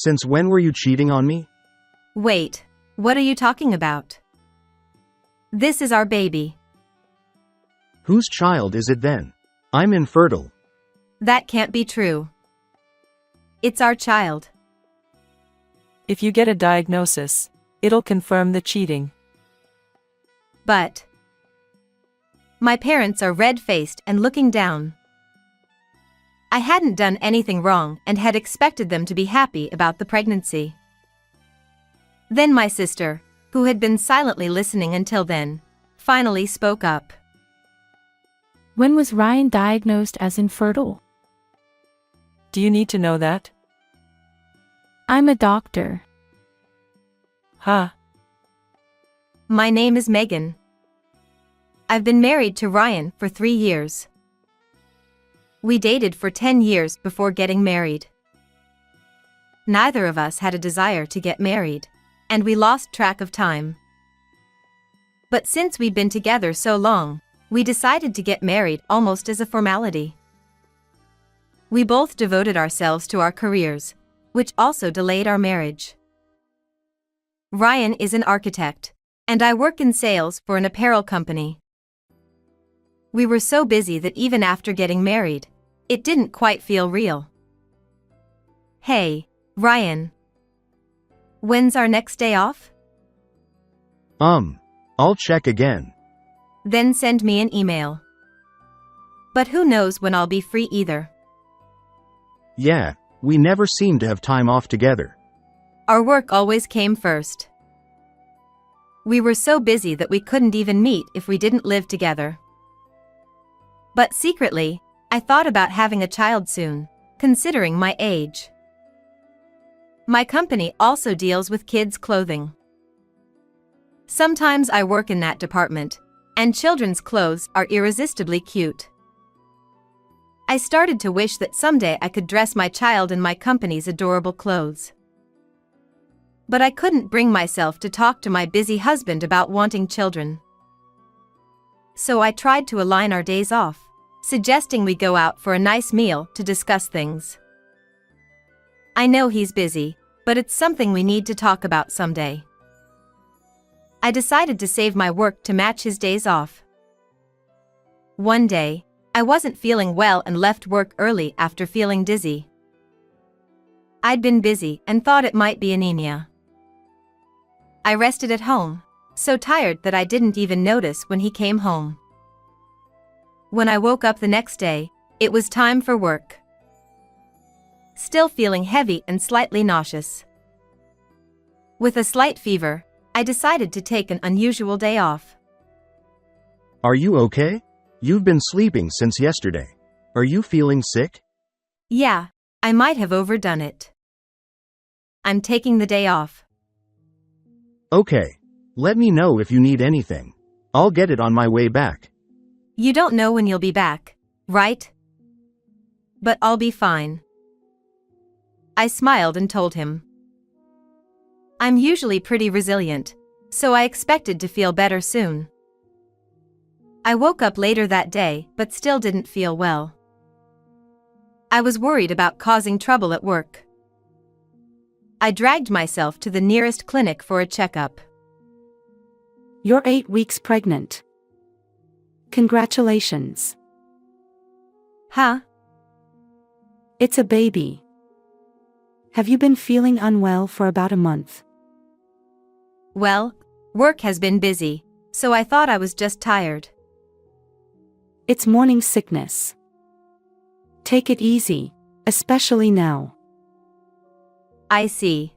Since when were you cheating on me? Wait, what are you talking about? This is our baby. Whose child is it then? I'm infertile. That can't be true. It's our child. If you get a diagnosis, it'll confirm the cheating. But my parents are red-faced and looking down. I hadn't done anything wrong and had expected them to be happy about the pregnancy. Then my sister, who had been silently listening until then, finally spoke up. When was Ryan diagnosed as infertile? Do you need to know that? I'm a doctor. Huh? My name is Megan. I've been married to Ryan for 3 years. We dated for 10 years before getting married. Neither of us had a desire to get married, and we lost track of time. But since we'd been together so long, we decided to get married almost as a formality. We both devoted ourselves to our careers, which also delayed our marriage. Ryan is an architect, and I work in sales for an apparel company. We were so busy that even after getting married, it didn't quite feel real. Hey, Ryan. When's our next day off? I'll check again. Then send me an email. But who knows when I'll be free either. Yeah, we never seem to have time off together. Our work always came first. We were so busy that we couldn't even meet if we didn't live together. But secretly, I thought about having a child soon, considering my age. My company also deals with kids' clothing. Sometimes I work in that department, and children's clothes are irresistibly cute. I started to wish that someday I could dress my child in my company's adorable clothes. But I couldn't bring myself to talk to my busy husband about wanting children. So I tried to align our days off, suggesting we go out for a nice meal to discuss things. I know he's busy, but it's something we need to talk about someday. I decided to save my work to match his days off. One day, I wasn't feeling well and left work early after feeling dizzy. I'd been busy and thought it might be anemia. I rested at home, so tired that I didn't even notice when he came home. When I woke up the next day, it was time for work. Still feeling heavy and slightly nauseous. With a slight fever, I decided to take an unusual day off. Are you okay? You've been sleeping since yesterday. Are you feeling sick? Yeah, I might have overdone it. I'm taking the day off. Okay. Let me know if you need anything. I'll get it on my way back. You don't know when you'll be back, right? But I'll be fine. I smiled and told him. I'm usually pretty resilient, so I expected to feel better soon. I woke up later that day but still didn't feel well. I was worried about causing trouble at work. I dragged myself to the nearest clinic for a checkup. You're 8 weeks pregnant. Congratulations. Huh? It's a baby. Have you been feeling unwell for about a month? Well, work has been busy, so I thought I was just tired. It's morning sickness. Take it easy, especially now. I see.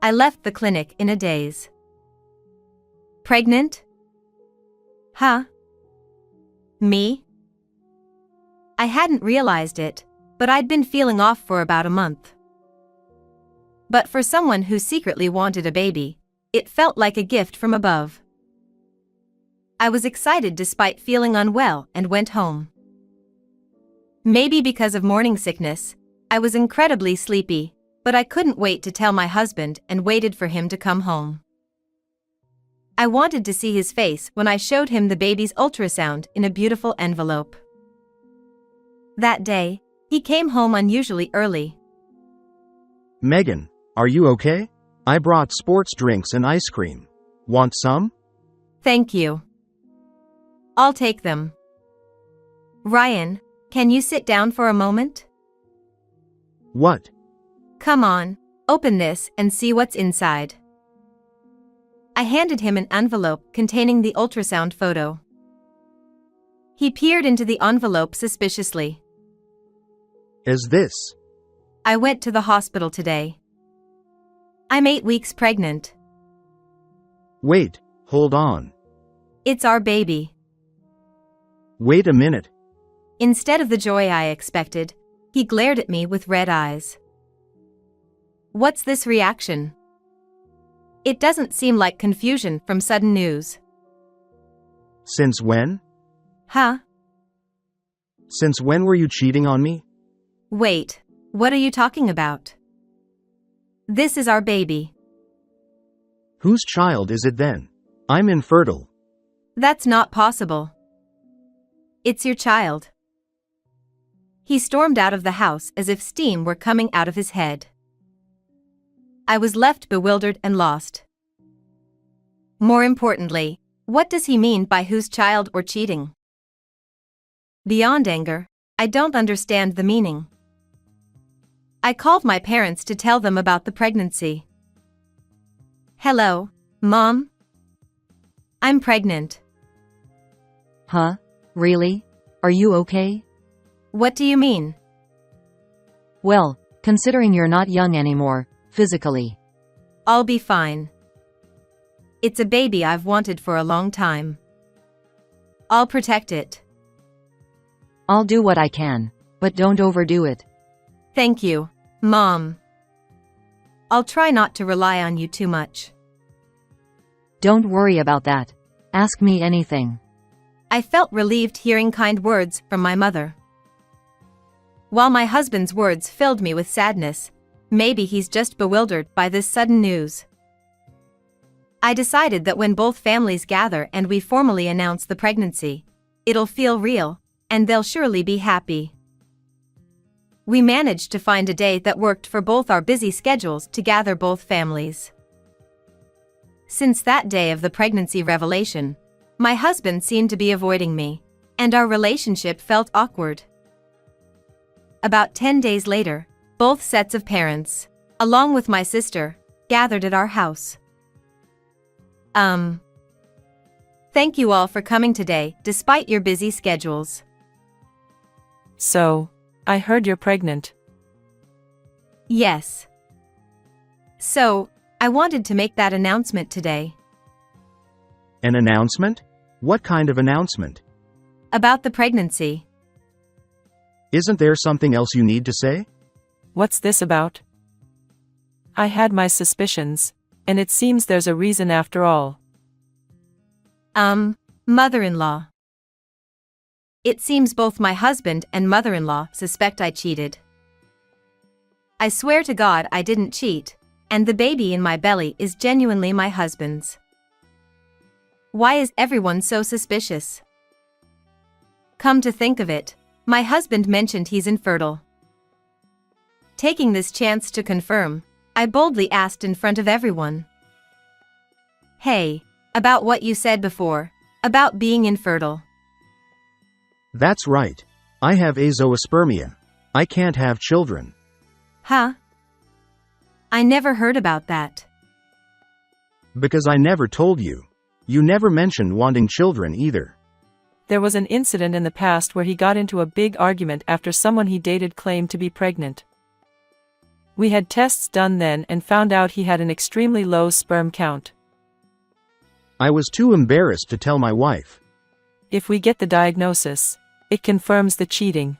I left the clinic in a daze. Pregnant? Huh? Me? I hadn't realized it, but I'd been feeling off for about a month. But for someone who secretly wanted a baby, it felt like a gift from above. I was excited despite feeling unwell and went home. Maybe because of morning sickness, I was incredibly sleepy, but I couldn't wait to tell my husband and waited for him to come home. I wanted to see his face when I showed him the baby's ultrasound in a beautiful envelope. That day, he came home unusually early. Megan, are you okay? I brought sports drinks and ice cream. Want some? Thank you. I'll take them. Ryan, can you sit down for a moment? What? Come on, open this and see what's inside. I handed him an envelope containing the ultrasound photo. He peered into the envelope suspiciously. Is this? I went to the hospital today. I'm 8 weeks pregnant. Wait, hold on. It's our baby. Wait a minute. Instead of the joy I expected, he glared at me with red eyes. What's this reaction? It doesn't seem like confusion from sudden news. Since when? Huh? Since when were you cheating on me? Wait, what are you talking about? This is our baby. Whose child is it then? I'm infertile. That's not possible. It's your child. He stormed out of the house as if steam were coming out of his head. I was left bewildered and lost. More importantly, what does he mean by whose child or cheating? Beyond anger, I don't understand the meaning. I called my parents to tell them about the pregnancy. Hello, Mom? I'm pregnant. Huh? Really? Are you okay? What do you mean? Well, considering you're not young anymore, physically. I'll be fine. It's a baby I've wanted for a long time. I'll protect it. I'll do what I can, but don't overdo it. Thank you, Mom. I'll try not to rely on you too much. Don't worry about that. Ask me anything. I felt relieved hearing kind words from my mother. While my husband's words filled me with sadness, maybe he's just bewildered by this sudden news. I decided that when both families gather and we formally announce the pregnancy, it'll feel real, and they'll surely be happy. We managed to find a day that worked for both our busy schedules to gather both families. Since that day of the pregnancy revelation, my husband seemed to be avoiding me, and our relationship felt awkward. About 10 days later, both sets of parents, along with my sister, gathered at our house. Thank you all for coming today, despite your busy schedules. So, I heard you're pregnant. Yes. So, I wanted to make that announcement today. An announcement? What kind of announcement? About the pregnancy. Isn't there something else you need to say? What's this about? I had my suspicions, and it seems there's a reason after all. Mother-in-law. It seems both my husband and mother-in-law suspect I cheated. I swear to God I didn't cheat, and the baby in my belly is genuinely my husband's. Why is everyone so suspicious? Come to think of it, my husband mentioned he's infertile. Taking this chance to confirm, I boldly asked in front of everyone. Hey, about what you said before, about being infertile. That's right. I have azoospermia. I can't have children. Huh? I never heard about that. Because I never told you. You never mentioned wanting children either. There was an incident in the past where he got into a big argument after someone he dated claimed to be pregnant. We had tests done then and found out he had an extremely low sperm count. I was too embarrassed to tell my wife. If we get the diagnosis, it confirms the cheating.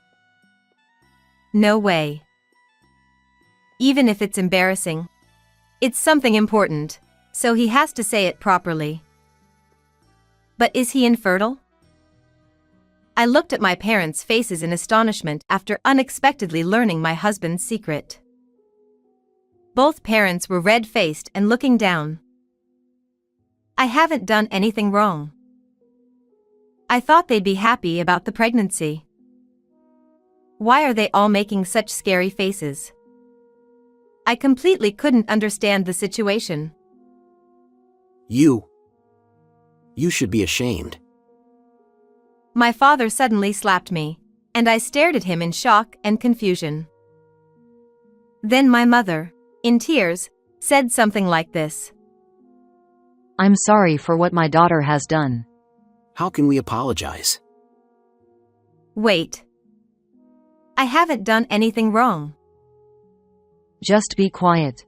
No way. Even if it's embarrassing, it's something important, so he has to say it properly. But is he infertile? I looked at my parents' faces in astonishment after unexpectedly learning my husband's secret. Both parents were red-faced and looking down. I haven't done anything wrong. I thought they'd be happy about the pregnancy. Why are they all making such scary faces? I completely couldn't understand the situation. You should be ashamed. My father suddenly slapped me, and I stared at him in shock and confusion. Then my mother, in tears, said something like this. I'm sorry for what my daughter has done. How can we apologize? Wait. I haven't done anything wrong. Just be quiet.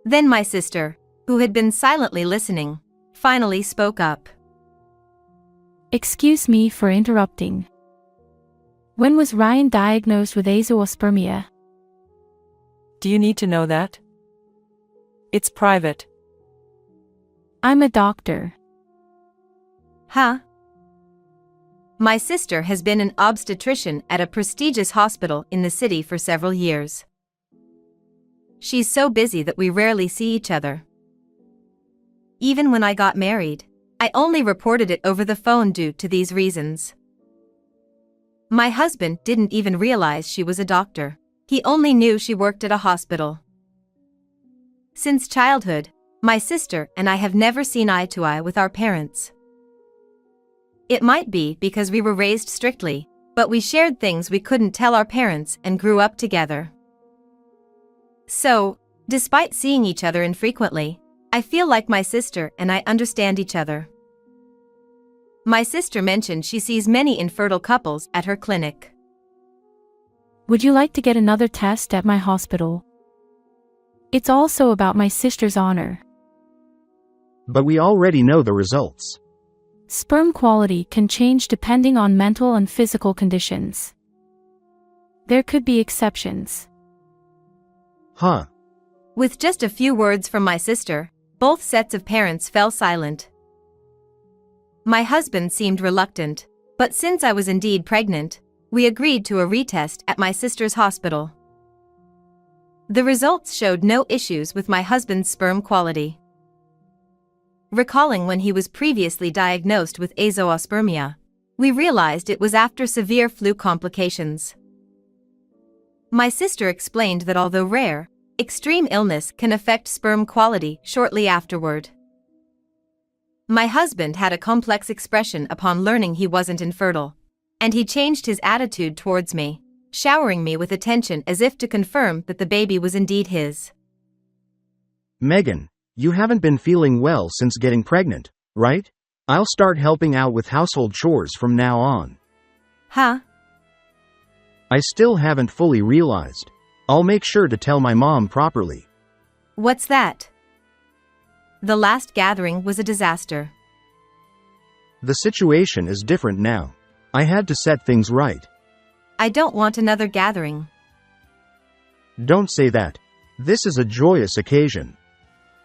Then my sister, who had been silently listening, finally spoke up. Excuse me for interrupting. When was Ryan diagnosed with azoospermia? Do you need to know that? It's private. I'm a doctor. Huh? My sister has been an obstetrician at a prestigious hospital in the city for several years. She's so busy that we rarely see each other. Even when I got married, I only reported it over the phone due to these reasons. My husband didn't even realize she was a doctor. He only knew she worked at a hospital. Since childhood, my sister and I have never seen eye to eye with our parents. It might be because we were raised strictly, but we shared things we couldn't tell our parents and grew up together. So, despite seeing each other infrequently, I feel like my sister and I understand each other. My sister mentioned she sees many infertile couples at her clinic. Would you like to get another test at my hospital? It's also about my sister's honor. But we already know the results. Sperm quality can change depending on mental and physical conditions. There could be exceptions. Huh. With just a few words from my sister, both sets of parents fell silent. My husband seemed reluctant, but since I was indeed pregnant, we agreed to a retest at my sister's hospital. The results showed no issues with my husband's sperm quality. Recalling when he was previously diagnosed with azoospermia, we realized it was after severe flu complications. My sister explained that although rare, extreme illness can affect sperm quality shortly afterward. My husband had a complex expression upon learning he wasn't infertile, and he changed his attitude towards me, showering me with attention as if to confirm that the baby was indeed his. Megan, you haven't been feeling well since getting pregnant, right? I'll start helping out with household chores from now on. Huh? I still haven't fully realized. I'll make sure to tell my mom properly. What's that? The last gathering was a disaster. The situation is different now. I had to set things right. I don't want another gathering. Don't say that. This is a joyous occasion.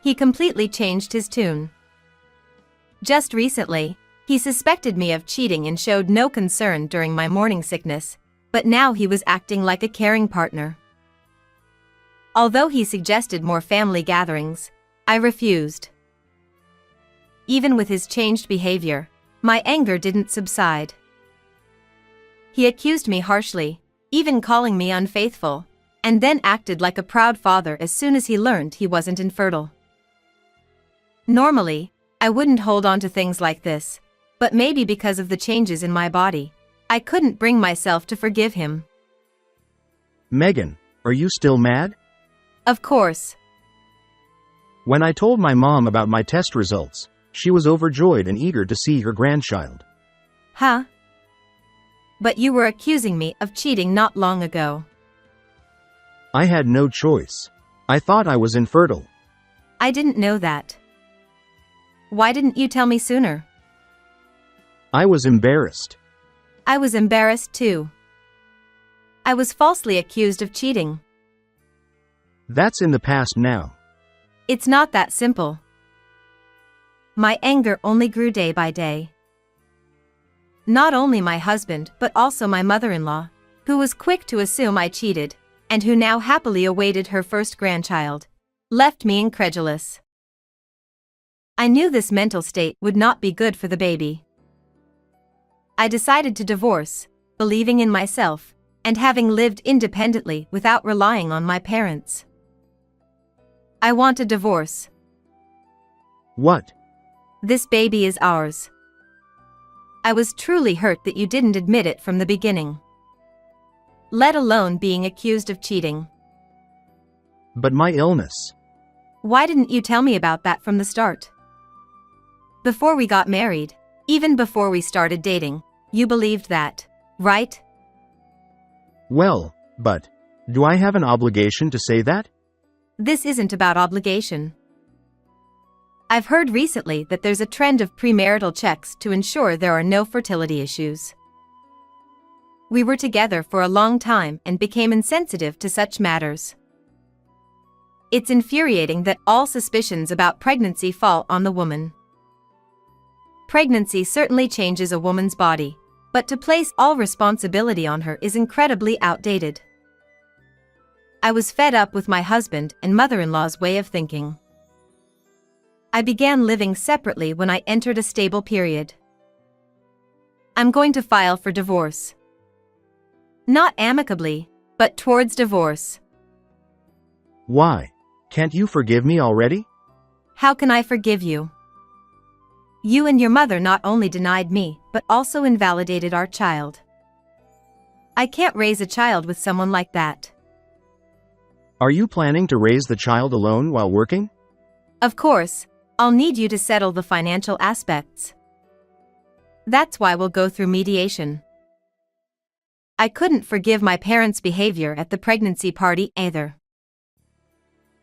He completely changed his tune. Just recently, he suspected me of cheating and showed no concern during my morning sickness, but now he was acting like a caring partner. Although he suggested more family gatherings, I refused. Even with his changed behavior, my anger didn't subside. He accused me harshly, even calling me unfaithful, and then acted like a proud father as soon as he learned he wasn't infertile. Normally, I wouldn't hold on to things like this, but maybe because of the changes in my body, I couldn't bring myself to forgive him. Megan, are you still mad? Of course. When I told my mom about my test results, she was overjoyed and eager to see her grandchild. Huh? But you were accusing me of cheating not long ago. I had no choice. I thought I was infertile. I didn't know that. Why didn't you tell me sooner? I was embarrassed. I was embarrassed too. I was falsely accused of cheating. That's in the past now. It's not that simple. My anger only grew day by day. Not only my husband but also my mother-in-law, who was quick to assume I cheated, and who now happily awaited her first grandchild, left me incredulous. I knew this mental state would not be good for the baby. I decided to divorce, believing in myself, and having lived independently without relying on my parents. I want a divorce. What? This baby is ours. I was truly hurt that you didn't admit it from the beginning, let alone being accused of cheating. But my illness. Why didn't you tell me about that from the start? Before we got married, even before we started dating, you believed that, right? Well, but do I have an obligation to say that? This isn't about obligation. I've heard recently that there's a trend of premarital checks to ensure there are no fertility issues. We were together for a long time and became insensitive to such matters. It's infuriating that all suspicions about pregnancy fall on the woman. Pregnancy certainly changes a woman's body, but to place all responsibility on her is incredibly outdated. I was fed up with my husband and mother-in-law's way of thinking. I began living separately when I entered a stable period. I'm going to file for divorce. Not amicably, but towards divorce. Why? Can't you forgive me already? How can I forgive you? You and your mother not only denied me, but also invalidated our child. I can't raise a child with someone like that. Are you planning to raise the child alone while working? Of course, I'll need you to settle the financial aspects. That's why we'll go through mediation. I couldn't forgive my parents' behavior at the pregnancy party either.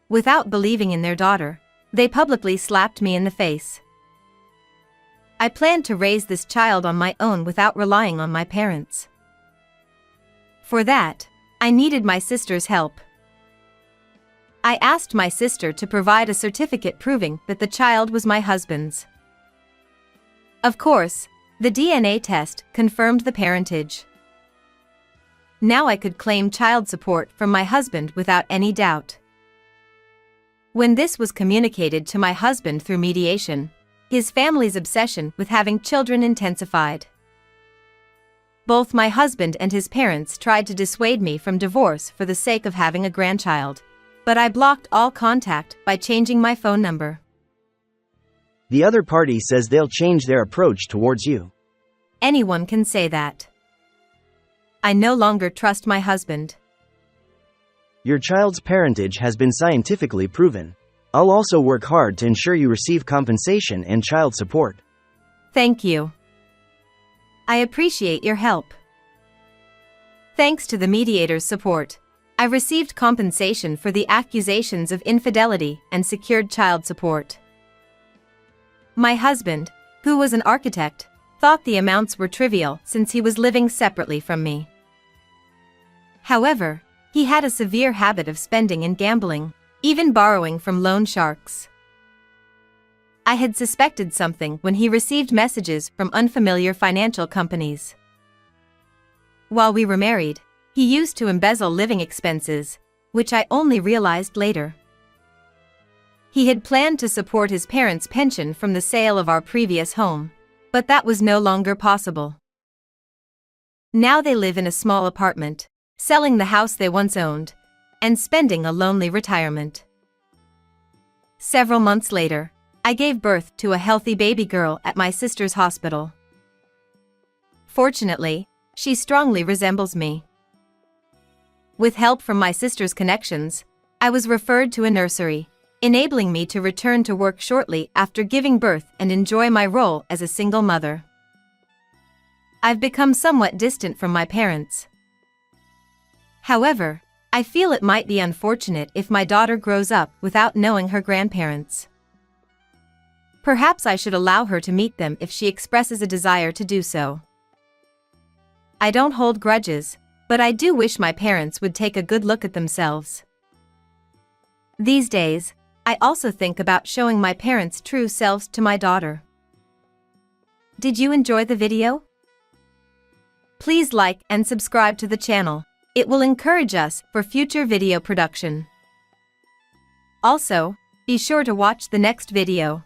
Without believing in their daughter, they publicly slapped me in the face. I planned to raise this child on my own without relying on my parents. For that, I needed my sister's help. I asked my sister to provide a certificate proving that the child was my husband's. Of course, the DNA test confirmed the parentage. Now I could claim child support from my husband without any doubt. When this was communicated to my husband through mediation, his family's obsession with having children intensified. Both my husband and his parents tried to dissuade me from divorce for the sake of having a grandchild, but I blocked all contact by changing my phone number. The other party says they'll change their approach towards you. Anyone can say that. I no longer trust my husband. Your child's parentage has been scientifically proven. I'll also work hard to ensure you receive compensation and child support. Thank you. I appreciate your help. Thanks to the mediator's support, I received compensation for the accusations of infidelity and secured child support. My husband, who was an architect, thought the amounts were trivial since he was living separately from me. However, he had a severe habit of spending and gambling, even borrowing from loan sharks. I had suspected something when he received messages from unfamiliar financial companies. While we were married, he used to embezzle living expenses, which I only realized later. He had planned to support his parents' pension from the sale of our previous home, but that was no longer possible. Now they live in a small apartment, selling the house they once owned, and spending a lonely retirement. Several months later, I gave birth to a healthy baby girl at my sister's hospital. Fortunately, she strongly resembles me. With help from my sister's connections, I was referred to a nursery, enabling me to return to work shortly after giving birth and enjoy my role as a single mother. I've become somewhat distant from my parents. However, I feel it might be unfortunate if my daughter grows up without knowing her grandparents. Perhaps I should allow her to meet them if she expresses a desire to do so. I don't hold grudges, but I do wish my parents would take a good look at themselves. These days, I also think about showing my parents' true selves to my daughter. Did you enjoy the video? Please like and subscribe to the channel. It will encourage us for future video production. Also, be sure to watch the next video.